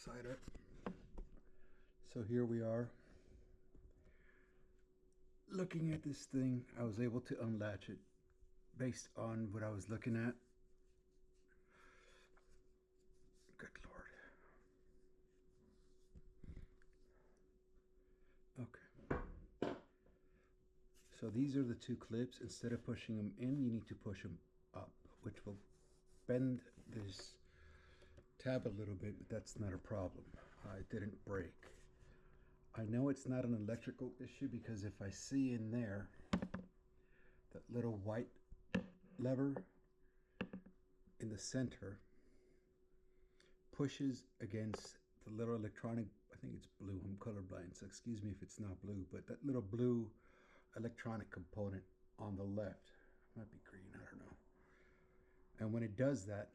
side up. So here we are. Looking at this thing, I was able to unlatch it based on what I was looking at. Good Lord. Okay. So these are the two clips. Instead of pushing them in, you need to push them up, which will bend this tab a little bit, but that's not a problem. It didn't break. I know it's not an electrical issue because if I see in there that little white lever in the center pushes against the little electronic, I think it's blue, I'm colorblind, so excuse me if it's not blue, but that little blue electronic component on the left, it might be green, I don't know. And when it does that,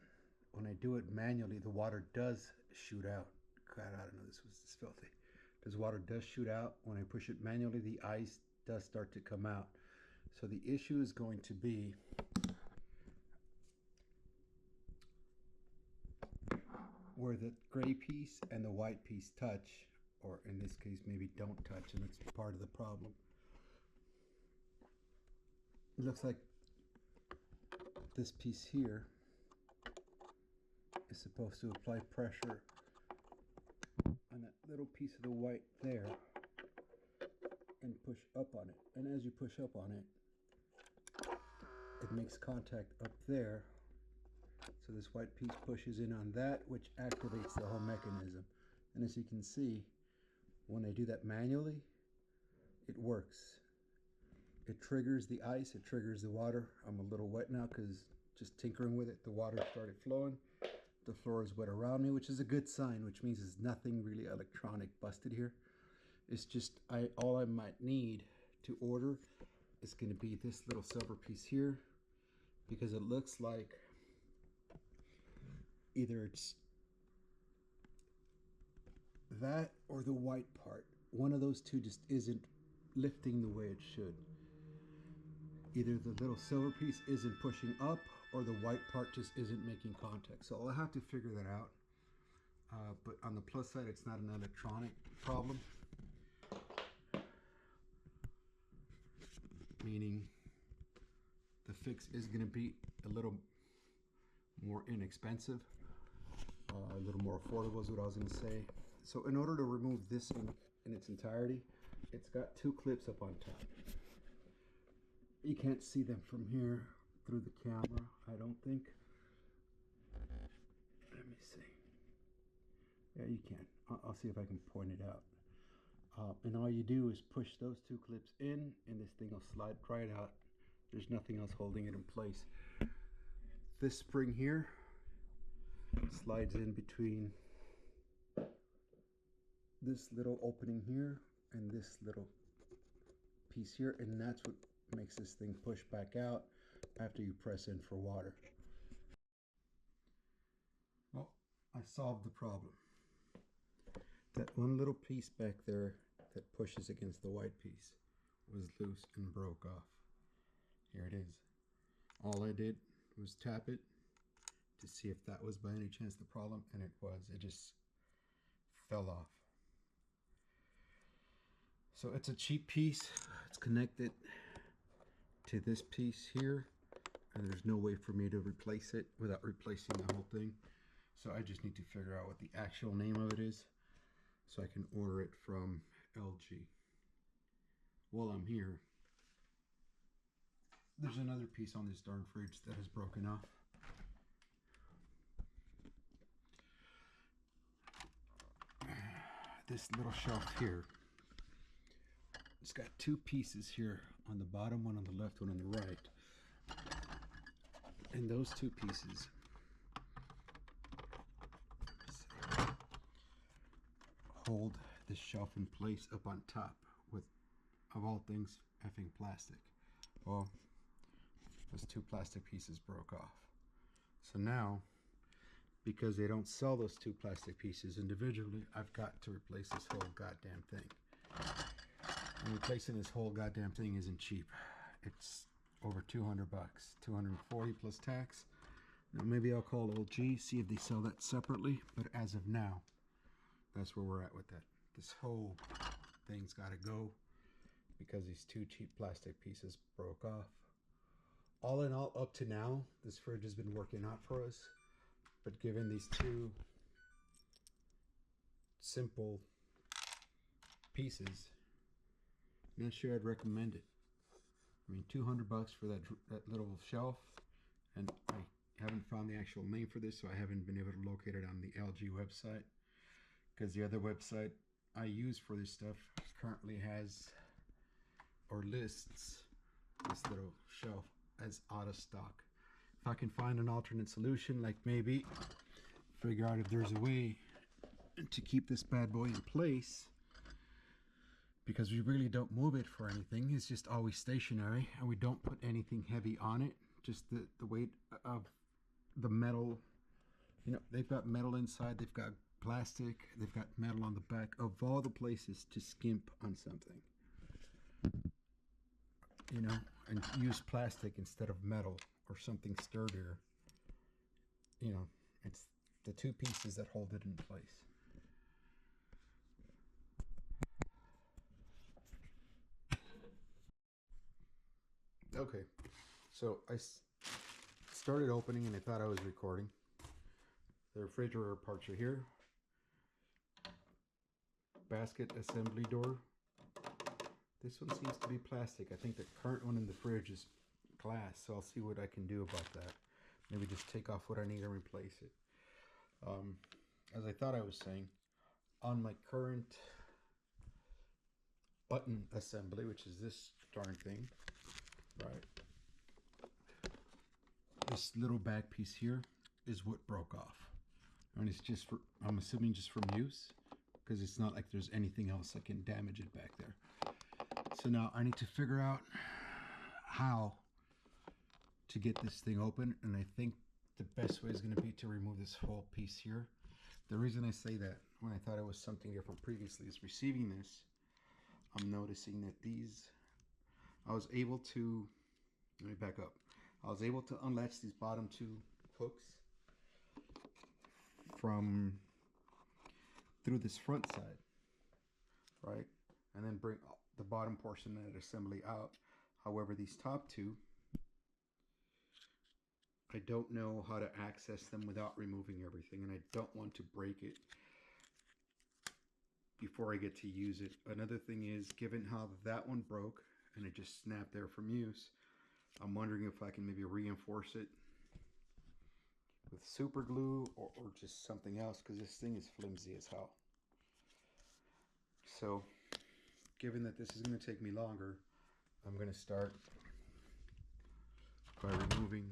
when I do it manually, the water does shoot out. God, I don't know, this was filthy. This water does shoot out. When I push it manually, the ice does start to come out. So the issue is going to be where the gray piece and the white piece touch, or in this case maybe don't touch, and it's part of the problem. It looks like this piece here is supposed to apply pressure on that little piece of the white there and push up on it. And as you push up on it, it makes contact up there. So this white piece pushes in on that, which activates the whole mechanism. And as you can see, when I do that manually, it works. It triggers the ice, it triggers the water. I'm a little wet now because just tinkering with it, the water started flowing. The floor is wet around me, which is a good sign, which means there's nothing really electronic busted here. It's just all I might need to order is going to be this little silver piece here, because it looks like either it's that or the white part. One of those two just isn't lifting the way it should. Either the little silver piece isn't pushing up or the white part just isn't making contact. So I'll have to figure that out. But on the plus side, it's not an electronic problem. Meaning the fix is going to be a little more inexpensive. A little more affordable is what I was going to say. So in order to remove this in its entirety, it's got two clips up on top. You can't see them from here through the camera, I don't think. Let me see. Yeah, you can. I'll see if I can point it out. And all you do is push those two clips in and this thing will slide right out. There's nothing else holding it in place. This spring here slides in between this little opening here and this little piece here, and that's what makes this thing push back out after you press in for water. Well, I solved the problem. That one little piece back there that pushes against the white piece was loose and broke off. Here it is. All I did was tap it to see if that was by any chance the problem, and it was. It just fell off. So it's a cheap piece. It's connected to this piece here, and there's no way for me to replace it without replacing the whole thing. So I just need to figure out what the actual name of it is so I can order it from LG. While I'm here, there's another piece on this darn fridge that is broken off. This little shelf here, it's got two pieces here on the bottom, one on the left, one on the right. And those two pieces hold this shelf in place up on top with, of all things, effing plastic. Well, those two plastic pieces broke off. So now, because they don't sell those two plastic pieces individually, I've got to replace this whole goddamn thing. And replacing this whole goddamn thing isn't cheap. It's over 200 bucks, 240 plus tax. Now maybe I'll call LG, see if they sell that separately, but as of now, that's where we're at with that. This whole thing's got to go because these two cheap plastic pieces broke off. All in all, up to now, this fridge has been working out for us. But given these two simple pieces, I'm not sure I'd recommend it. I mean, $200 for that little shelf, and I haven't found the actual name for this, so I haven't been able to locate it on the LG website, because the other website I use for this stuff currently has or lists this little shelf as out of stock. If I can find an alternate solution, like maybe figure out if there's a way to keep this bad boy in place, because we really don't move it for anything. It's just always stationary, and we don't put anything heavy on it. Just the weight of the metal. You know, they've got metal inside, they've got plastic, they've got metal on the back. Of all the places to skimp on something, you know, and use plastic instead of metal or something sturdier, you know, it's the two pieces that hold it in place. Okay, so I started opening and I thought I was recording. The refrigerator parts are here. Basket assembly door. This one seems to be plastic. I think the current one in the fridge is glass, so I'll see what I can do about that. Maybe just take off what I need and replace it. As I thought I was saying, on my current button assembly, which is this darn thing, right? This little back piece here is what broke off. And it's just for, I'm assuming just from use, because it's not like there's anything else that can damage it back there. So now I need to figure out how to get this thing open, and I think the best way is going to be to remove this whole piece here. The reason I say that, when I thought it was something different previously, is receiving this, I'm noticing that these, I was able to, let me back up. I was able to unlatch these bottom two hooks from through this front side, right? And then bring the bottom portion of that assembly out. However, these top two, I don't know how to access them without removing everything, and I don't want to break it before I get to use it. Another thing is, given how that one broke and it just snapped there from use, I'm wondering if I can maybe reinforce it with super glue or just something else, because this thing is flimsy as hell. So given that this is going to take me longer, I'm going to start by removing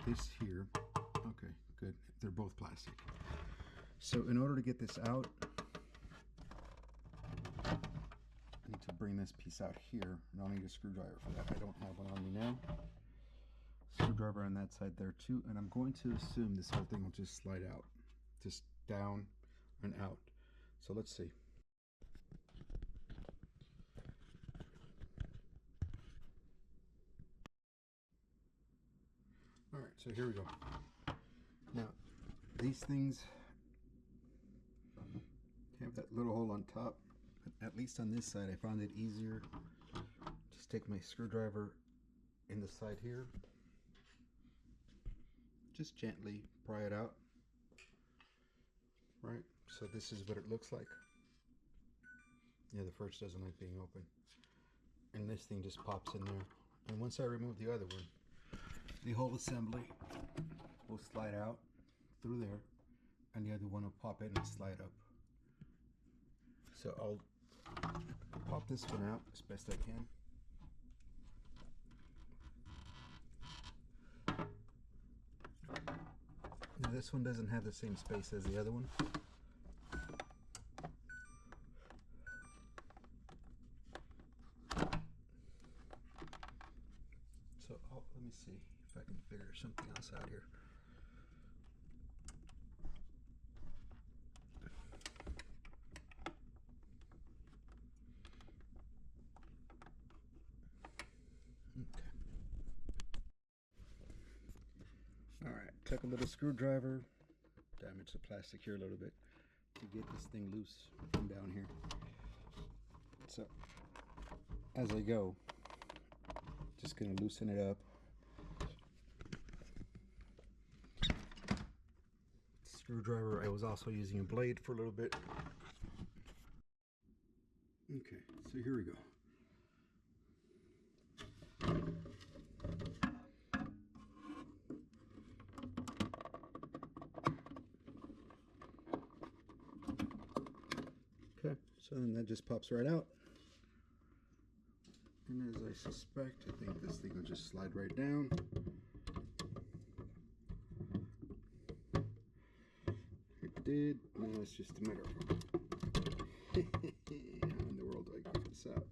this here. Okay, good. They're both plastic. So in order to get this out, I need to bring this piece out here, and I'll need a screwdriver for that. I don't have one on me now. Screwdriver on that side there too, and I'm going to assume this whole thing will just slide out, just down and out. So let's see. All right, so here we go. Now, these things have that little hole on top, but at least on this side, I found it easier. Just take my screwdriver in the side here, just gently pry it out, right? So this is what it looks like. Yeah, the fridge doesn't like being open. And this thing just pops in there. And once I remove the other one, the whole assembly will slide out through there, and the other one will pop in and slide up. So I'll pop this one out as best I can. Now this one doesn't have the same space as the other one. So let me see if I can figure something else out here. Okay. All right, took a little screwdriver, damaged the plastic here a little bit. to get this thing loose from down here. So as I go, just going to loosen it up. Screwdriver, I was also using a blade for a little bit. Okay, so here we go. Okay, so then that just pops right out. And as I suspect, I think this thing will just slide right down. It did. Now it's just a matter of how in the world do I get this out?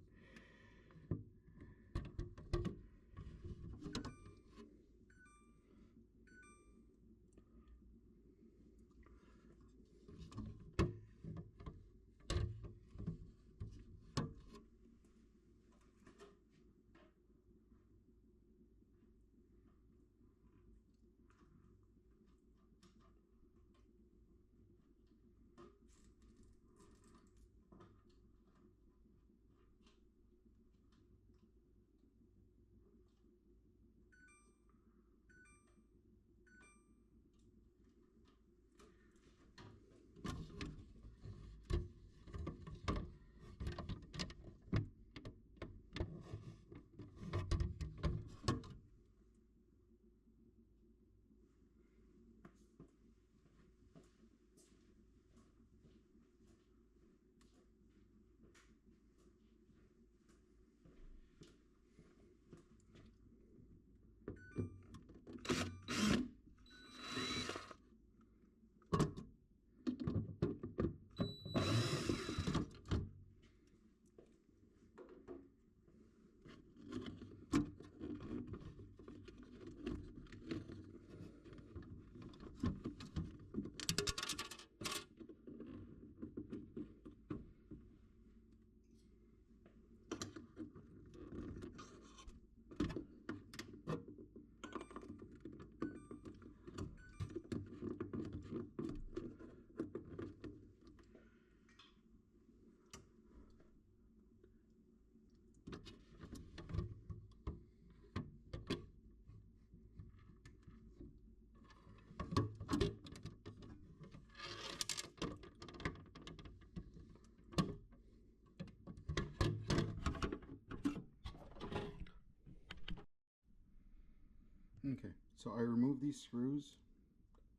Okay, so I removed these screws.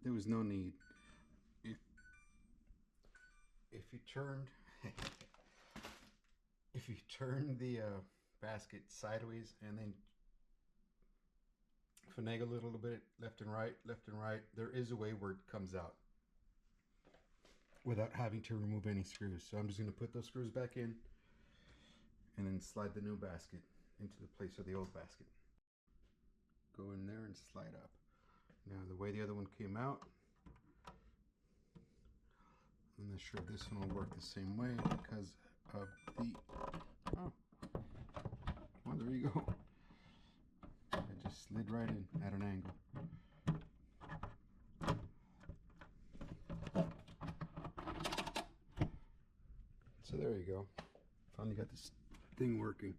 There was no need. If you turned if you turn the basket sideways and then finagle it a little bit left and right, there is a way where it comes out without having to remove any screws. So I'm just going to put those screws back in and then slide the new basket into the place of the old basket. Go in there and slide up. Now the way the other one came out, I'm not sure if this one will work the same way because of the, oh, well, there you go. It just slid right in at an angle. So there you go. Finally got this thing working.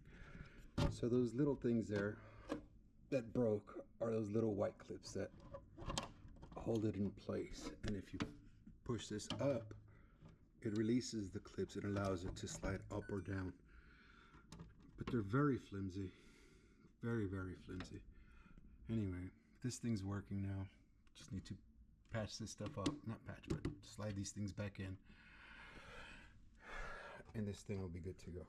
So those little things there that broke are those little white clips that hold it in place. And if you push this up, it releases the clips and allows it to slide up or down. But they're very flimsy. Very, very flimsy. Anyway, this thing's working now. Just need to patch this stuff up. Not patch, but slide these things back in. And this thing will be good to go.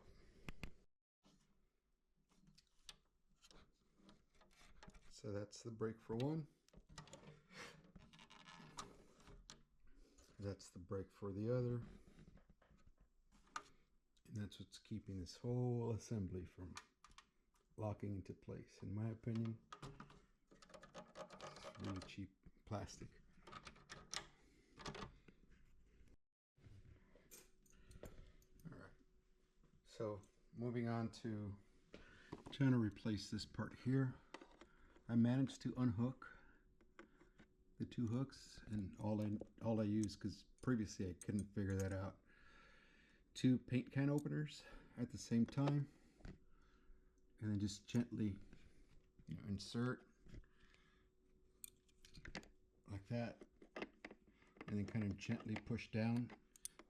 So that's the brake for one. That's the brake for the other. And that's what's keeping this whole assembly from locking into place, in my opinion. It's really cheap plastic. All right. So moving on to trying to replace this part here. I managed to unhook the two hooks, and all I use, because previously I couldn't figure that out, two paint can openers at the same time, and then just gently, insert like that, and then kind of gently push down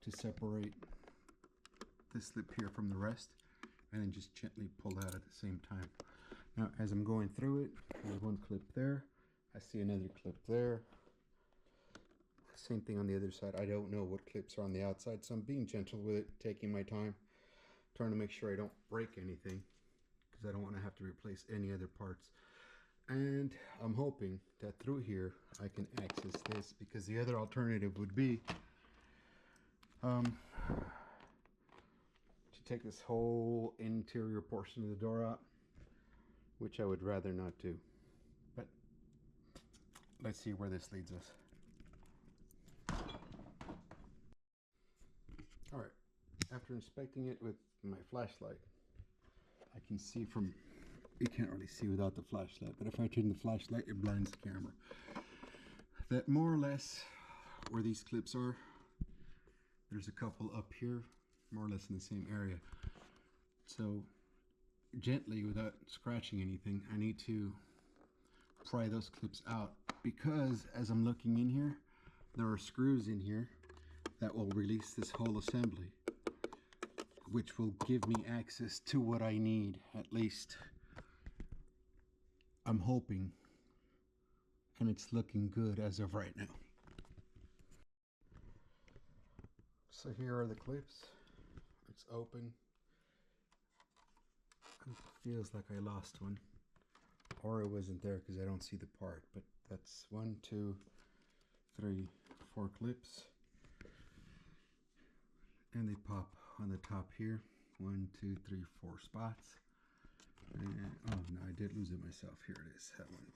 to separate this lip here from the rest, and then just gently pull out at the same time. Now as I'm going through it, there's one clip there, I see another clip there, same thing on the other side. I don't know what clips are on the outside, so I'm being gentle with it, taking my time, trying to make sure I don't break anything, because I don't want to have to replace any other parts. And I'm hoping that through here I can access this, because the other alternative would be to take this whole interior portion of the door out, which I would rather not do. But let's see where this leads us. Alright, after inspecting it with my flashlight, I can see from, you can't really see without the flashlight, but if I turn the flashlight, it blinds the camera, that more or less where these clips are, there's a couple up here, more or less in the same area. So gently, without scratching anything, I need to pry those clips out, because as I'm looking in here, there are screws in here that will release this whole assembly, which will give me access to what I need, at least I'm hoping, and it's looking good as of right now. So here are the clips. It's open. It feels like I lost one, or it wasn't there because I don't see the part, but that's 1, 2, 3, 4 clips, and they pop on the top here. 1, 2, 3, 4 spots. And, oh no, I did lose it myself. Here it is, that one.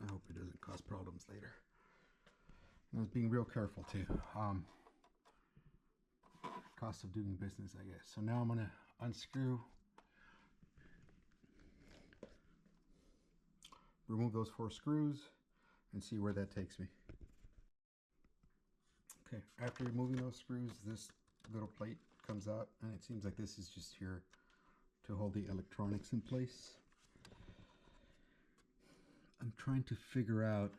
I hope it doesn't cause problems later. I was being real careful too. Cost of doing business, I guess. So now I'm gonna unscrew, remove those 4 screws, and see where that takes me. Okay, after removing those screws, this little plate comes out, and it seems like this is just here to hold the electronics in place. I'm trying to figure out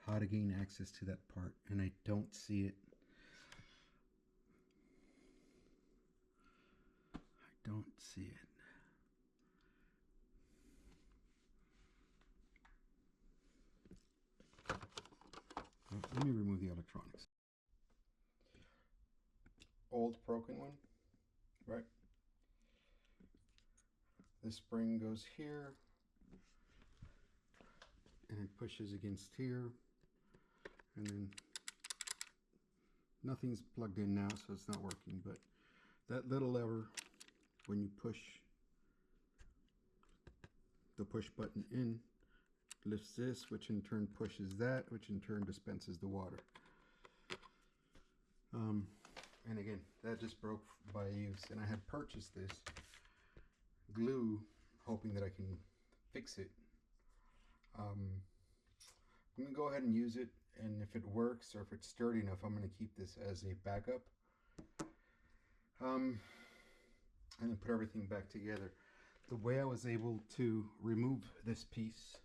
how to gain access to that part, and I don't see it. I don't see it. Let me remove the electronics. Old broken one, right? The spring goes here, and it pushes against here, and then nothing's plugged in now, so it's not working, but that little lever, when you push the push button in, lifts this, which in turn pushes that, which in turn dispenses the water. And again, that just broke by use, and I had purchased this glue hoping that I can fix it. I'm going to go ahead and use it, and if it works or if it's sturdy enough, I'm going to keep this as a backup. And then put everything back together. The way I was able to remove this piece,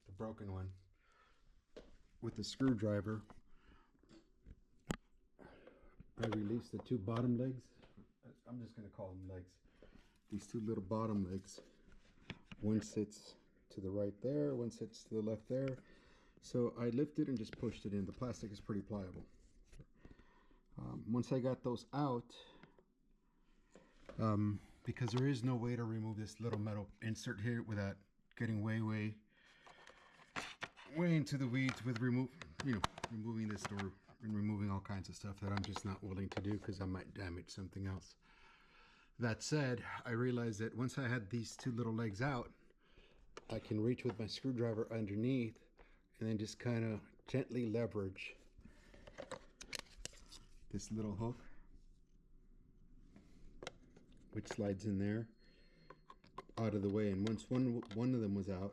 the broken one, with the screwdriver, I released the 2 bottom legs. I'm just going to call them legs. These 2 little bottom legs. One sits to the right there, one sits to the left there. So I lifted and just pushed it in. The plastic is pretty pliable. Once I got those out, because there is no way to remove this little metal insert here without getting way into the weeds with removing this door and removing all kinds of stuff that I'm just not willing to do because I might damage something else. That said, I realized that once I had these 2 little legs out, I can reach with my screwdriver underneath and then just kind of gently leverage this little hook, which slides in there out of the way. And once one of them was out,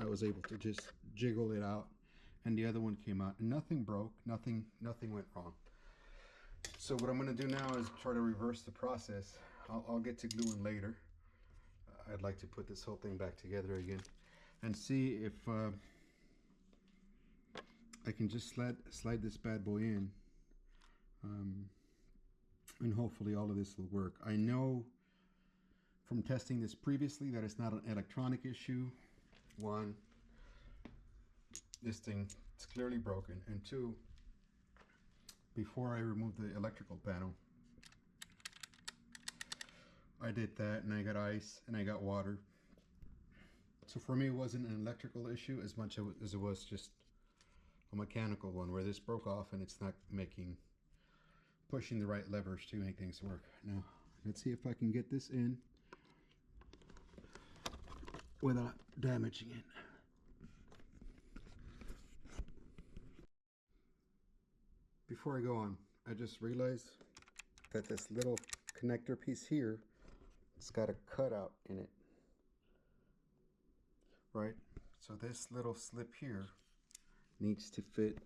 I was able to just jiggle it out, and the other one came out, and nothing broke, nothing went wrong. So what I'm going to do now is try to reverse the process. I'll get to gluing later. I'd like to put this whole thing back together again and see if I can just slide this bad boy in, and hopefully all of this will work. I know from testing this previously that it's not an electronic issue. One, this thing is clearly broken, and two, before I removed the electrical panel, I did that, and I got ice and I got water. So for me, it wasn't an electrical issue as much as it was just a mechanical one, where this broke off and it's not pushing the right levers to make things work. Now, let's see if I can get this in without damaging it. Before I go on, I just realized that this little connector piece here, it's got a cutout in it, right? So this little slip here needs to fit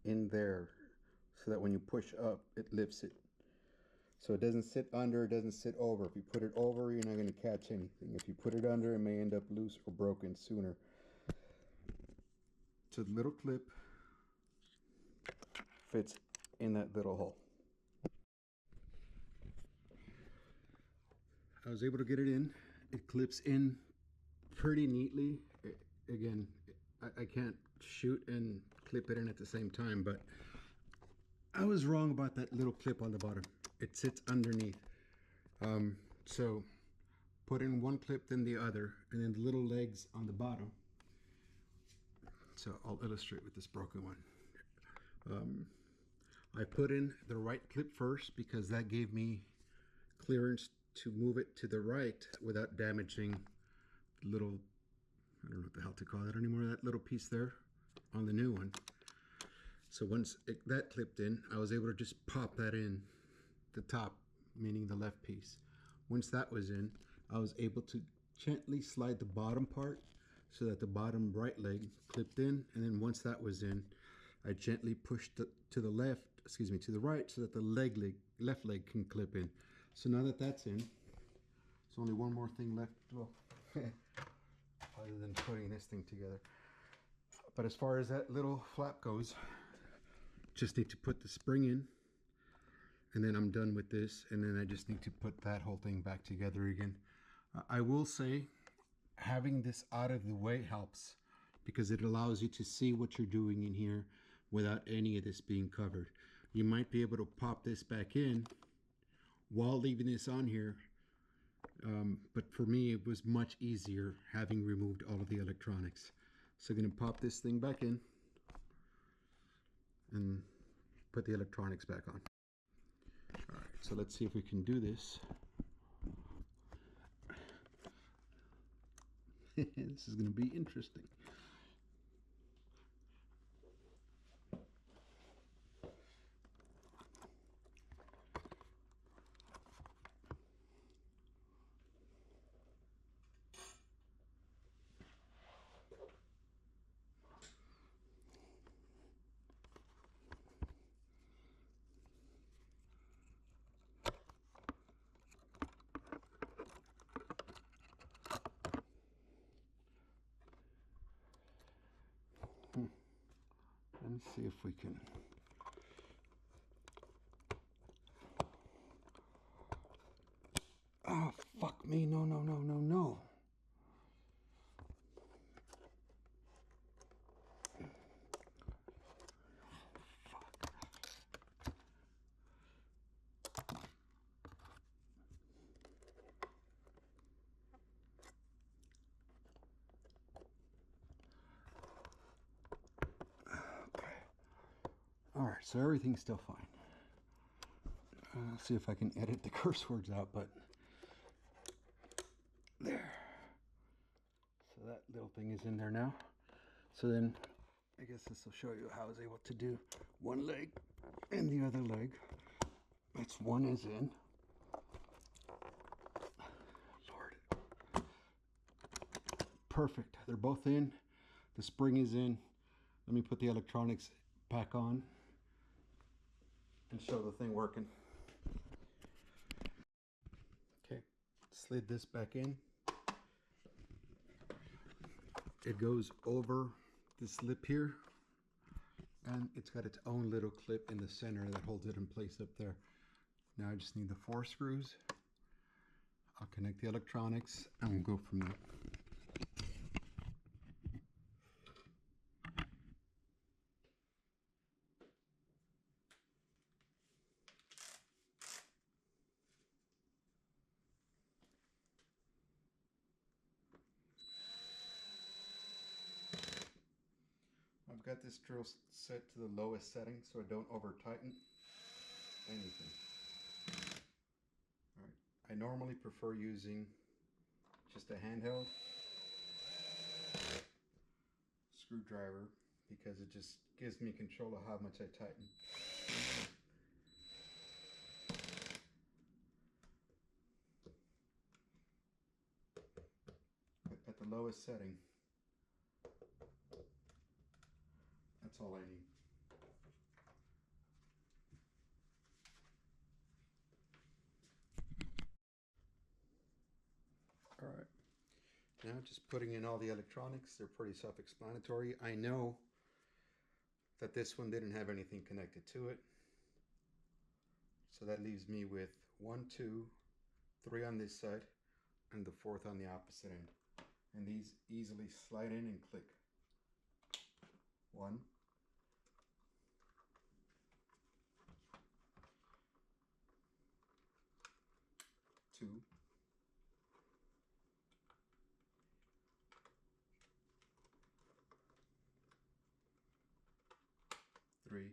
in there so that when you push up, it lifts it. So it doesn't sit under, it doesn't sit over. If you put it over, you're not going to catch anything. If you put it under, it may end up loose or broken sooner. So the little clip fits in that little hole. I was able to get it in. It clips in pretty neatly. Again, I can't shoot and clip it in at the same time, but I was wrong about that little clip on the bottom. It sits underneath. So put in one clip, then the other, and then the little legs on the bottom. So I'll illustrate with this broken one. I put in the right clip first because that gave me clearance to move it to the right without damaging the little, I don't know what the hell to call that anymore, that little piece there on the new one. So once that clipped in, I was able to just pop that in the top, meaning the left piece. Once that was in, I was able to gently slide the bottom part so that the bottom right leg clipped in, and then once that was in, I gently pushed to the right so that the left leg can clip in. So now that that's in, there's only one more thing left, well, other than putting this thing together. But as far as that little flap goes, just need to put the spring in, and then I'm done with this, and then I just need to put that whole thing back together again. I will say having this out of the way helps because it allows you to see what you're doing in here without any of this being covered. You might be able to pop this back in while leaving this on here, but for me it was much easier having removed all of the electronics. So I'm going to pop this thing back in and put the electronics back on. All right, so let's see if we can do this. This is going to be interesting. Let's see if we can. Oh, fuck me. No, no, no, no, no. All right, so everything's still fine. Let's see if I can edit the curse words out, but there. So that little thing is in there now. So then I guess this will show you how I was able to do one leg and the other leg. That's one is in. Lord. perfect. They're both in. The spring is in. Let me put the electronics back on and show the thing working. Okay, slid this back in. It goes over this lip here, and it's got its own little clip in the center that holds it in place up there. Now I just need the 4 screws. I'll connect the electronics and we'll go from there. I've got this drill set to the lowest setting so I don't over tighten anything. All right. I normally prefer using just a handheld screwdriver because it just gives me control of how much I tighten. At the lowest setting, that's all I need. All right, now just putting in all the electronics. They're pretty self-explanatory. I know that this one didn't have anything connected to it, so that leaves me with 1, 2, 3 on this side and the 4th on the opposite end, and these easily slide in and click. 1, 2, 3,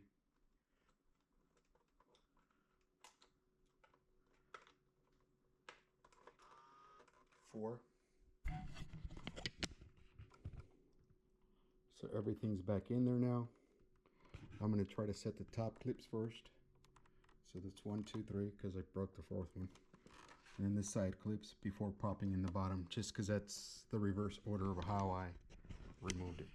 4. So everything's back in there now. I'm going to try to set the top clips first. So that's 1, 2, 3 because I broke the 4th one. And then the side clips before popping in the bottom, just because that's the reverse order of how I removed it.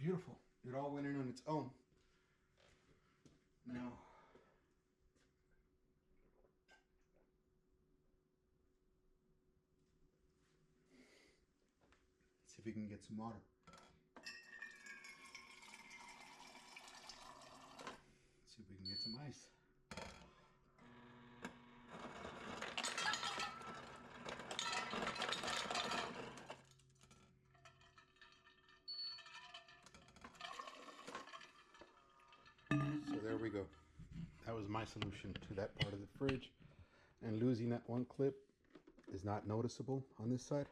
Beautiful. It all went in on its own. Now, see if we can get some water. See if we can get some ice. So there we go. That was my solution to that part of the fridge. And losing that one clip is not noticeable on this side.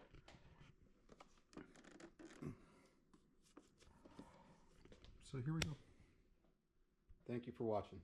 So here we go. Thank you for watching.